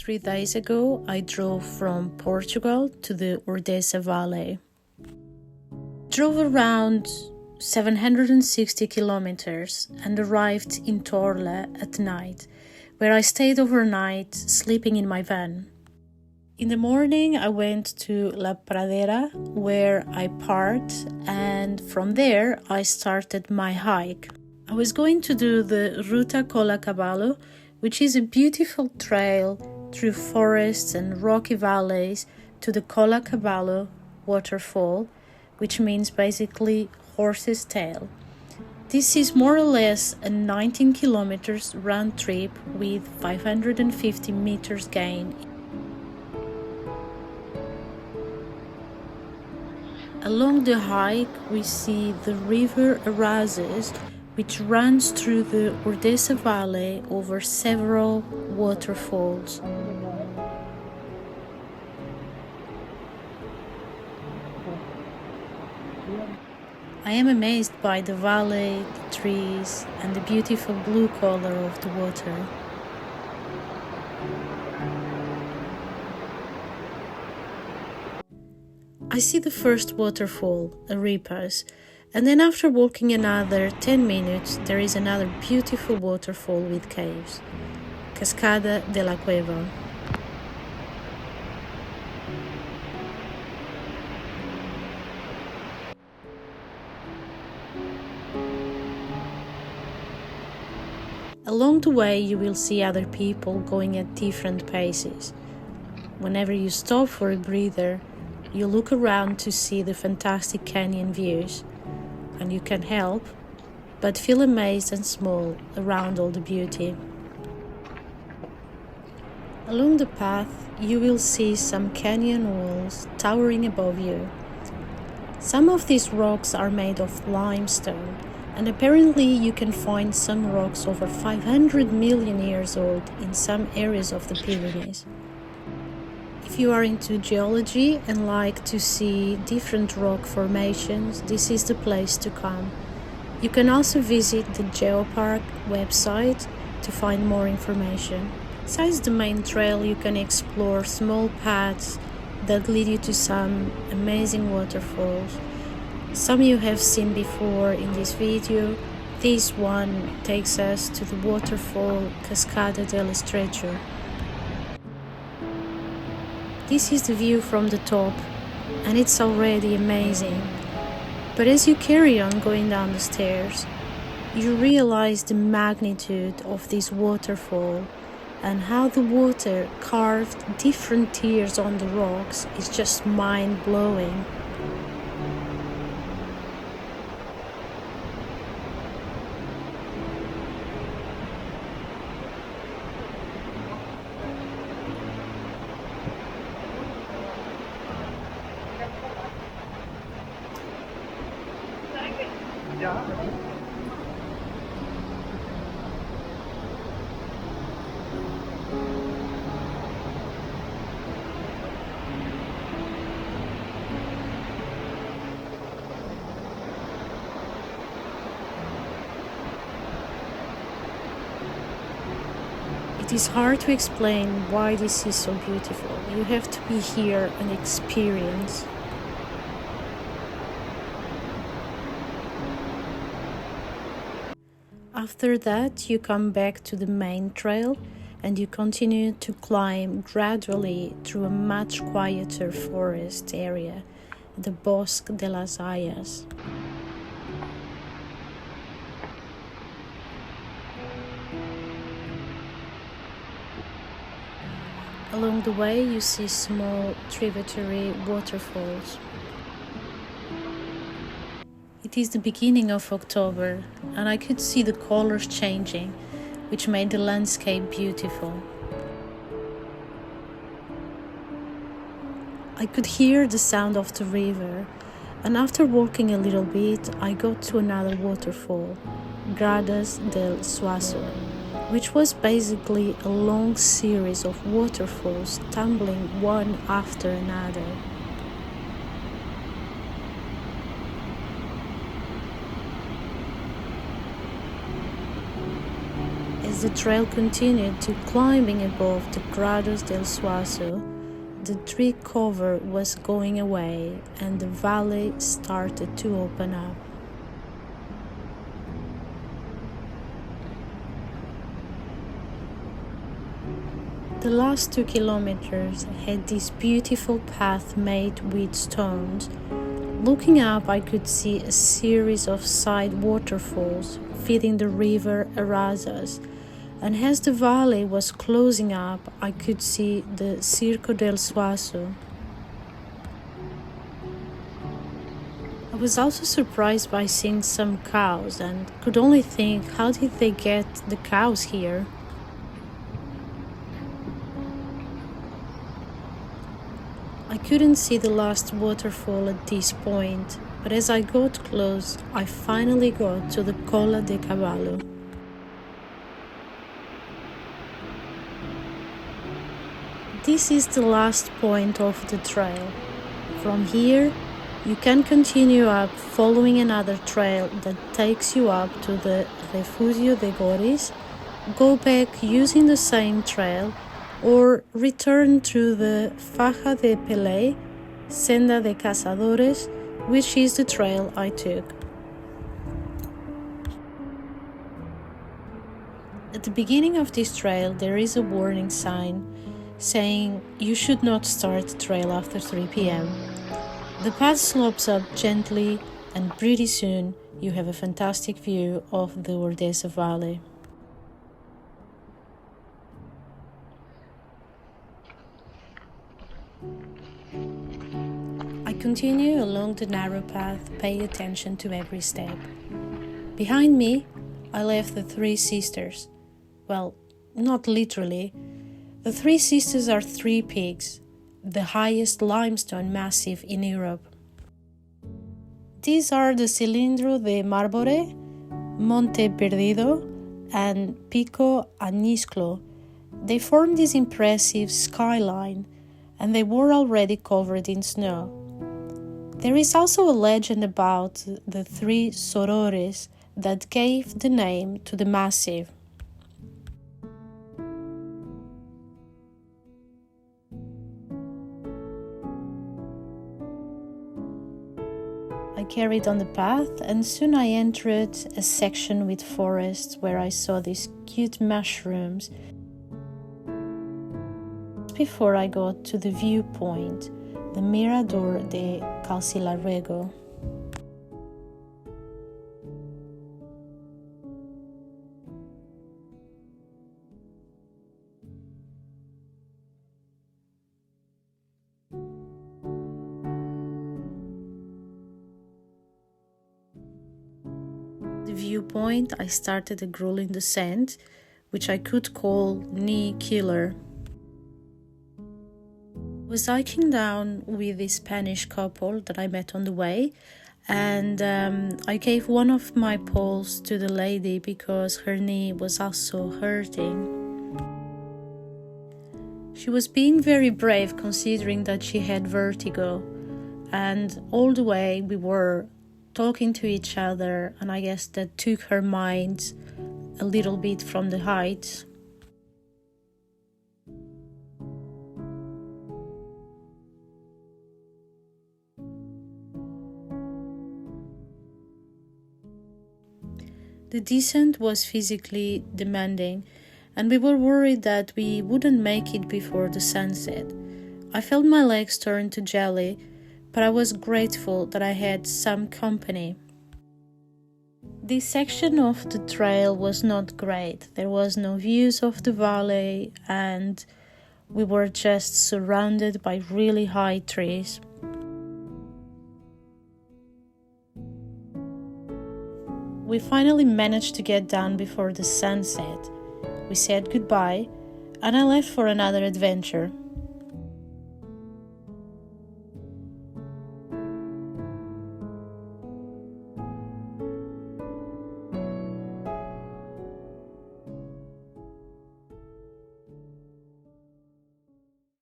3 days ago, I drove from Portugal to the Ordesa Valley. Drove around 760 kilometers and arrived in Torle at night, where I stayed overnight sleeping in my van. In the morning, I went to La Pradera, where I parked, and from there I started my hike. I was going to do the Ruta Cola Caballo, which is a beautiful trail through forests and rocky valleys to the Cola Caballo waterfall, which means basically horse's tail. This is more or less a 19 kilometers round trip with 550 meters gain. Along the hike, we see the river Aragon, which runs through the Ordesa Valley over several waterfalls. I am amazed by the valley, the trees, and the beautiful blue color of the water. I see the first waterfall, a repose, and then after walking another 10 minutes, there is another beautiful waterfall with caves, Cascada de la Cueva. Along the way, you will see other people going at different paces. Whenever you stop for a breather, you look around to see the fantastic canyon views, and you can help but feel amazed and small around all the beauty. Along the path, you will see some canyon walls towering above you. Some of these rocks are made of limestone, and apparently you can find some rocks over 500 million years old in some areas of the Pyrenees. If you are into geology and like to see different rock formations, this is the place to come. You can also visit the Geopark website to find more information. Besides the main trail, you can explore small paths that lead you to some amazing waterfalls. Some you have seen before in this video. This one takes us to the waterfall Cascada del Estrecho. This is the view from the top, and it's already amazing. But as you carry on going down the stairs, you realize the magnitude of this waterfall and how the water carved different tears on the rocks is just mind-blowing. It is hard to explain why this is so beautiful. You have to be here and experience. After that, you come back to the main trail and you continue to climb gradually through a much quieter forest area, the Bosque de las Hayas. Along the way, you see small tributary waterfalls. It is the beginning of October, and I could see the colors changing, which made the landscape beautiful. I could hear the sound of the river, and after walking a little bit, I got to another waterfall, Gradas del Suazo, which was basically a long series of waterfalls tumbling one after another. As As the trail continued to climbing above the Grados del Suazo, the tree cover was going away and the valley started to open up. The last 2 kilometers had this beautiful path made with stones. Looking up, I could see a series of side waterfalls feeding the river Aragon, and as the valley was closing up, I could see the Circo del Suazo. I was also surprised by seeing some cows and could only think, how did they get the cows here? I couldn't see the last waterfall at this point, but as I got close, I finally got to the Cola Caballo. This is the last point of the trail. From here, you can continue up following another trail that takes you up to the Refugio de Goris, go back using the same trail, or return through the Faja de Pelé, Senda de Cazadores, which is the trail I took. At the beginning of this trail, there is a warning sign saying you should not start the trail after 3 p.m. The path slopes up gently, and pretty soon you have a fantastic view of the Ordesa Valley. I continue along the narrow path, paying attention to every step. Behind me, I left the Three Sisters. Well, not literally. The Three Sisters are 3 peaks, the highest limestone massif in Europe. These are the Cilindro de Marbore, Monte Perdido, and Pico Añisclo. They form this impressive skyline, and they were already covered in snow. There is also a legend about the 3 sorores that gave the name to the massif. I carried on the path, and soon I entered a section with forests where I saw these cute mushrooms. Before I got to the viewpoint, the Mirador de Calcilarrego. The viewpoint, I started a grueling descent, which I could call knee killer. I was hiking down with this Spanish couple that I met on the way, and I gave one of my poles to the lady because her knee was also hurting. She was being very brave considering that she had vertigo, and all the way we were talking to each other, and I guess that took her mind a little bit from the heights. The descent was physically demanding, and we were worried that we wouldn't make it before the sunset. I felt my legs turn to jelly, but I was grateful that I had some company. This section of the trail was not great. There was no views of the valley, and we were just surrounded by really high trees. We finally managed to get down before the sunset. We said goodbye, and I left for another adventure.